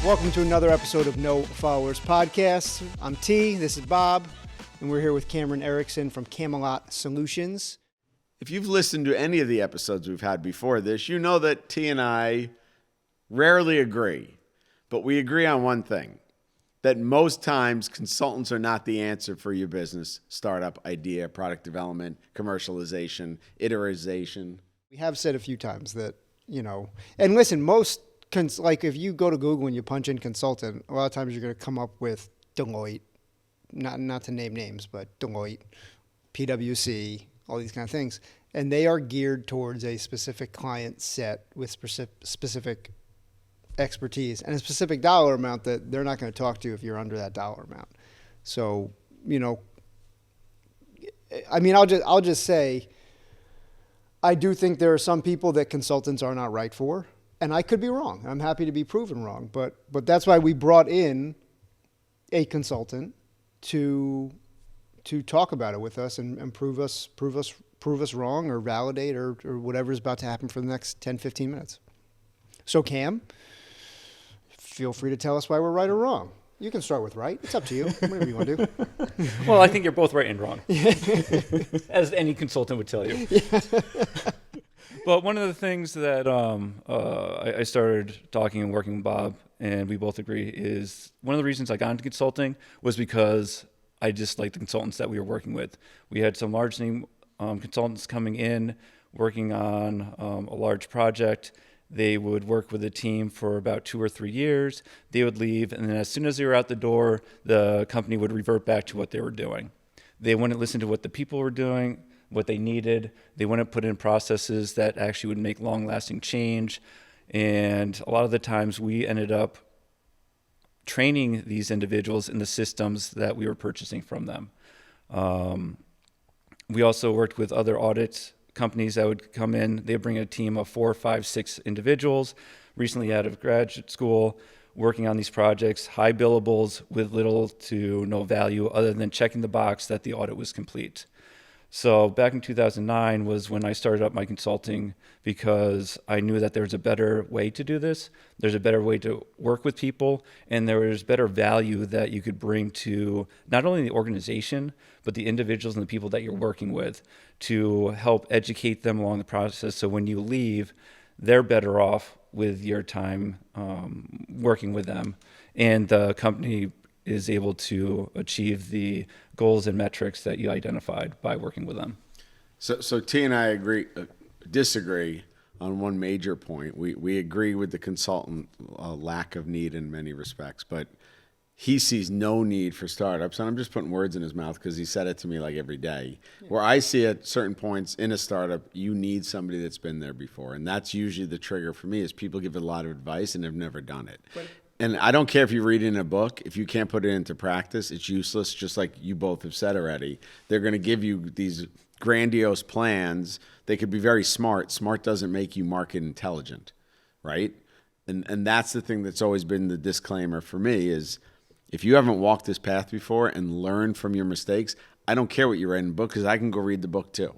Welcome to another episode of No Followers Podcast. I'm T, this is Bob, and we're here with Cameron Erickson from Camelot Solutions. If you've listened to any of the episodes we've had before this, you know that T and I rarely agree, but we agree on one thing, that most times consultants are not the answer for your business, startup, idea, product development, commercialization, iteration. We have said a few times that, and listen, like if you go to Google and you punch in consultant, a lot of times you're going to come up with Deloitte, not to name names, but Deloitte, PwC, all these kind of things. And they are geared towards a specific client set with specific expertise and a specific dollar amount that they're not going to talk to you if you're under that dollar amount. So, I'll just say, I do think there are some people that consultants are not right for, and I could be wrong. I'm happy to be proven wrong, but that's why we brought in a consultant to talk about it with us and prove us wrong or validate or whatever is about to happen for the next 10, 15 minutes. So Cam, feel free to tell us why we're right or wrong. You can start with right. It's up to you. Whatever you want to do. Well, I think you're both right and wrong, as any consultant would tell you. Yeah. But one of the things that I started talking and working with Bob, and we both agree, is one of the reasons I got into consulting was because I just liked the consultants that we were working with. We had some large name consultants coming in, working on a large project. They would work with a team for about 2 or 3 years. They would leave, and then as soon as they were out the door, the company would revert back to what they were doing. They wouldn't listen to what the people were doing, what they needed. They wouldn't put in processes that actually would make long-lasting change. And a lot of the times we ended up training these individuals in the systems that we were purchasing from them. We also worked with other audit companies that would come in. They'd bring a team of 4, 5, 6 individuals, recently out of graduate school, working on these projects, high billables with little to no value other than checking the box that the audit was complete. So back in 2009 was when I started up my consulting, because I knew that there was a better way to do this. There's a better way to work with people, and there was better value that you could bring to not only the organization, but the individuals and the people that you're working with to help educate them along the process. So when you leave, they're better off with your time working with them, and the company is able to achieve the goals and metrics that you identified by working with them. So T and I disagree on one major point. We agree with the consultant lack of need in many respects, but he sees no need for startups. And I'm just putting words in his mouth because he said it to me like every day. Yeah. Where I see at certain points in a startup, you need somebody that's been there before. And that's usually the trigger for me, is people give a lot of advice and have never done it. And I don't care if you read it in a book. If you can't put it into practice, it's useless, just like you both have said already. They're going to give you these grandiose plans. They could be very smart. Smart doesn't make you market intelligent, right? And that's the thing that's always been the disclaimer for me, is if you haven't walked this path before and learned from your mistakes, I don't care what you read in the book, because I can go read the book too.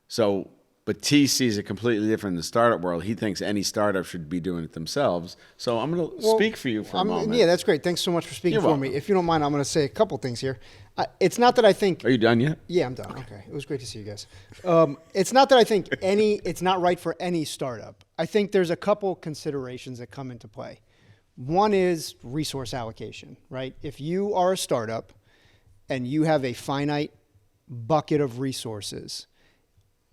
So, but T sees it completely different in the startup world. He thinks any startup should be doing it themselves. So I'm going to speak for you for a moment. Yeah, that's great. Thanks so much for speaking for me. If you don't mind, I'm going to say a couple things here. It's not that I think... Are you done yet? Yeah, I'm done. Okay. It was great to see you guys. It's not that I think it's not right for any startup. I think there's a couple considerations that come into play. One is resource allocation, right? If you are a startup and you have a finite bucket of resources,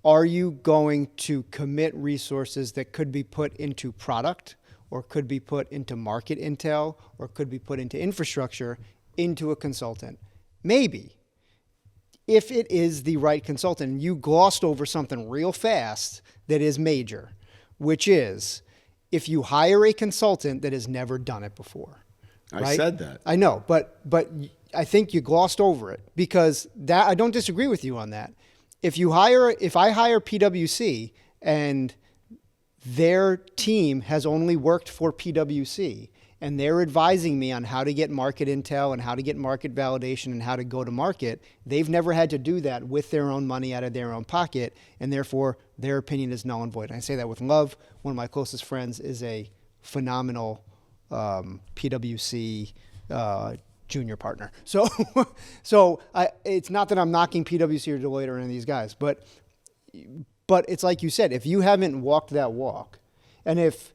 are you going to commit resources that could be put into product, or could be put into market intel, or could be put into infrastructure, into a consultant? Maybe. If it is the right consultant. You glossed over something real fast that is major, which is if you hire a consultant that has never done it before. Right? I said that. I know, but I think you glossed over it, because that I don't disagree with you on that. If I hire PwC and their team has only worked for PwC and they're advising me on how to get market intel and how to get market validation and how to go to market, they've never had to do that with their own money out of their own pocket, and therefore their opinion is null and void. And I say that with love. One of my closest friends is a phenomenal PwC junior partner. So, it's not that I'm knocking PwC or Deloitte or any of these guys, but it's like you said, if you haven't walked that walk, and if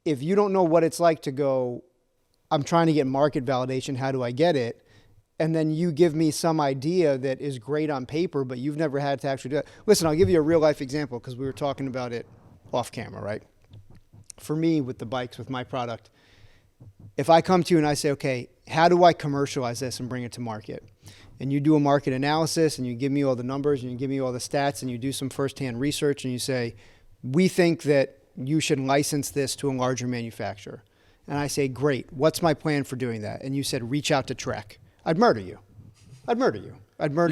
you don't know what it's like to go, I'm trying to get market validation, how do I get it? And then you give me some idea that is great on paper, but you've never had to actually do it. Listen, I'll give you a real life example because we were talking about it off camera, right? For me, with the bikes, with my product, if I come to you and I say, okay, how do I commercialize this and bring it to market? And you do a market analysis and you give me all the numbers and you give me all the stats and you do some firsthand research and you say, we think that you should license this to a larger manufacturer. And I say, great, what's my plan for doing that? And you said, reach out to Trek. I'd murder you. I'd murder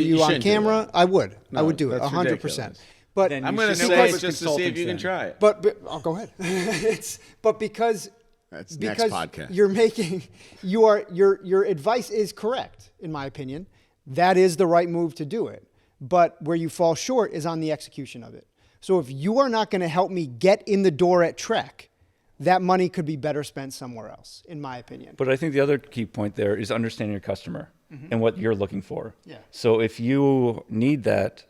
you on camera. I would. I would do it 100%. But Then I'm you going to should say know it what just to see if you can consultants try it. But I'll go ahead. But because That's next podcast. you're making your advice is correct in my opinion. That is the right move to do it. But where you fall short is on the execution of it. So if you are not going to help me get in the door at Trek, that money could be better spent somewhere else, in my opinion. But I think the other key point there is understanding your customer and what you're looking for. Yeah. So if you need that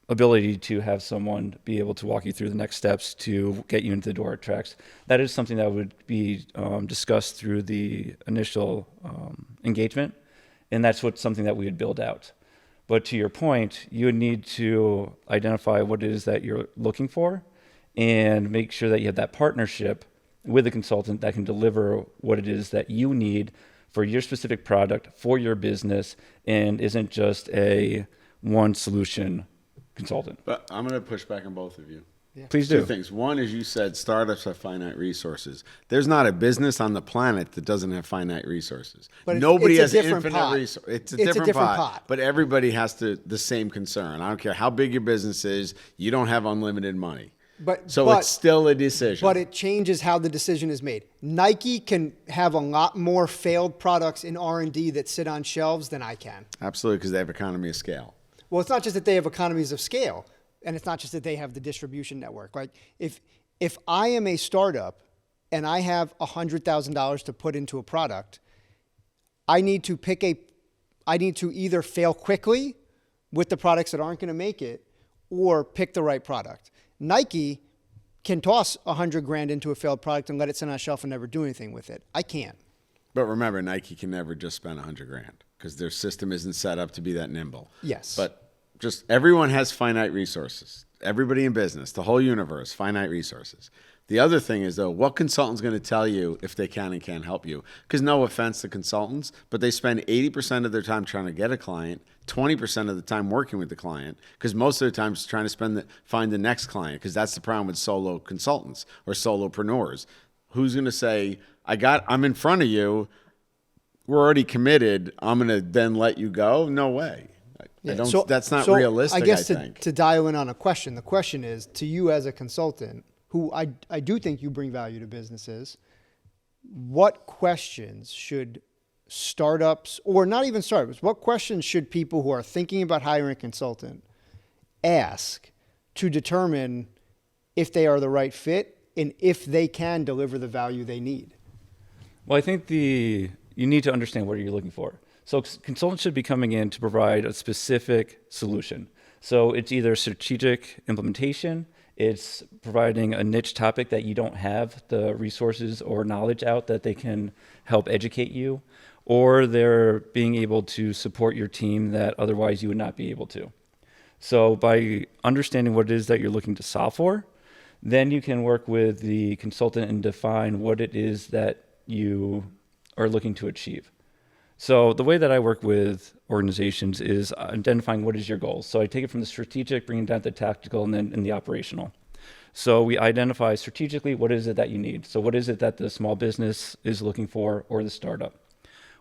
ability to have someone be able to walk you through the next steps to get you into the door at Trex, that is something that would be discussed through the initial engagement, and that's something that we would build out. But to your point, you would need to identify what it is that you're looking for and make sure that you have that partnership with a consultant that can deliver what it is that you need for your specific product, for your business, and isn't just a one solution consultant. But I'm going to push back on both of you. Yeah. Please Two do. things. One is you said startups have finite resources. There's not a business on the planet that doesn't have finite resources. But Nobody it's a has different infinite pot. resources. It's a It's different pot. But everybody has the same concern. I don't care how big your business is. You don't have unlimited money. But It's still a decision. But it changes how the decision is made. Nike can have a lot more failed products in R&D that sit on shelves than I can. Absolutely, because they have economy of scale. Well, it's not just that they have economies of scale, and it's not just that they have the distribution network. Like if I am a startup and I have $100,000 to put into a product, I need to either fail quickly with the products that aren't going to make it, or pick the right product. Nike can toss $100,000 into a failed product and let it sit on a shelf and never do anything with it. I can't. But remember, Nike can never just spend $100,000 because their system isn't set up to be that nimble. Yes. But just everyone has finite resources. Everybody in business, the whole universe, finite resources. The other thing is, though, what consultant's going to tell you if they can and can't help you? Because no offense to consultants, but they spend 80% of their time trying to get a client, 20% of the time working with the client, because most of the time it's trying to find the next client, because that's the problem with solo consultants or solopreneurs. Who's going to say, I'm in front of you, we're already committed, I'm going to then let you go? No way. That's not realistic, I guess I think. to dial in on a question, the question is, to you as a consultant, who I do think you bring value to businesses, what questions should startups, or not even startups, what questions should people who are thinking about hiring a consultant ask to determine if they are the right fit and if they can deliver the value they need? Well, I think you need to understand what you're looking for. So consultants should be coming in to provide a specific solution. So it's either strategic implementation, it's providing a niche topic that you don't have the resources or knowledge out that they can help educate you, or they're being able to support your team that otherwise you would not be able to. So by understanding what it is that you're looking to solve for, then you can work with the consultant and define what it is that you are looking to achieve. So the way that I work with organizations is identifying what is your goal. So I take it from the strategic, bring it down to the tactical, and then in the operational. So we identify strategically what is it that you need. So what is it that the small business is looking for, or the startup?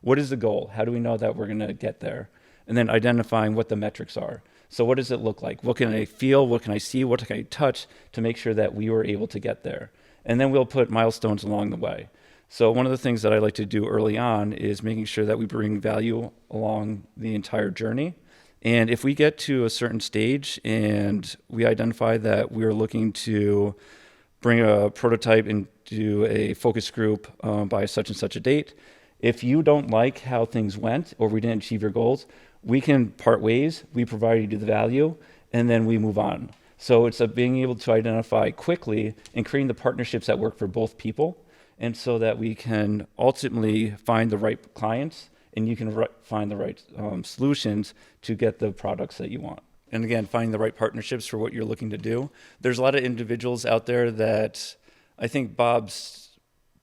What is the goal? How do we know that we're going to get there? And then identifying what the metrics are. So what does it look like? What can I feel? What can I see? What can I touch to make sure that we were able to get there? And then we'll put milestones along the way. So one of the things that I like to do early on is making sure that we bring value along the entire journey. And if we get to a certain stage and we identify that we're looking to bring a prototype into a focus group by such and such a date. If you don't like how things went or we didn't achieve your goals, we can part ways. We provide you the value, and then we move on. So it's being able to identify quickly and creating the partnerships that work for both people, and so that we can ultimately find the right clients and you can find the right solutions to get the products that you want. And again, finding the right partnerships for what you're looking to do. There's a lot of individuals out there that I think Bob's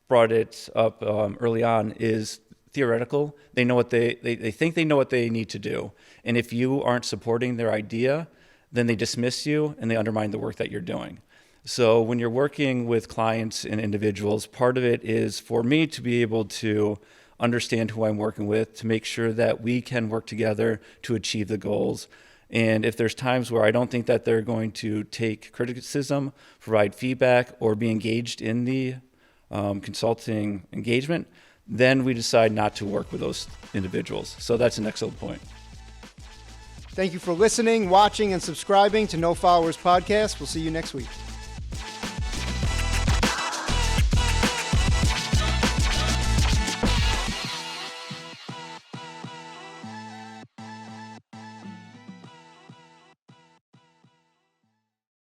brought it up early on is theoretical. They know what they think they know what they need to do. And if you aren't supporting their idea, then they dismiss you and they undermine the work that you're doing. So when you're working with clients and individuals, part of it is for me to be able to understand who I'm working with, to make sure that we can work together to achieve the goals. And if there's times where I don't think that they're going to take criticism, provide feedback, or be engaged in the consulting engagement, then we decide not to work with those individuals. So that's an excellent point. Thank you for listening, watching, and subscribing to No Followers Podcast. We'll see you next week.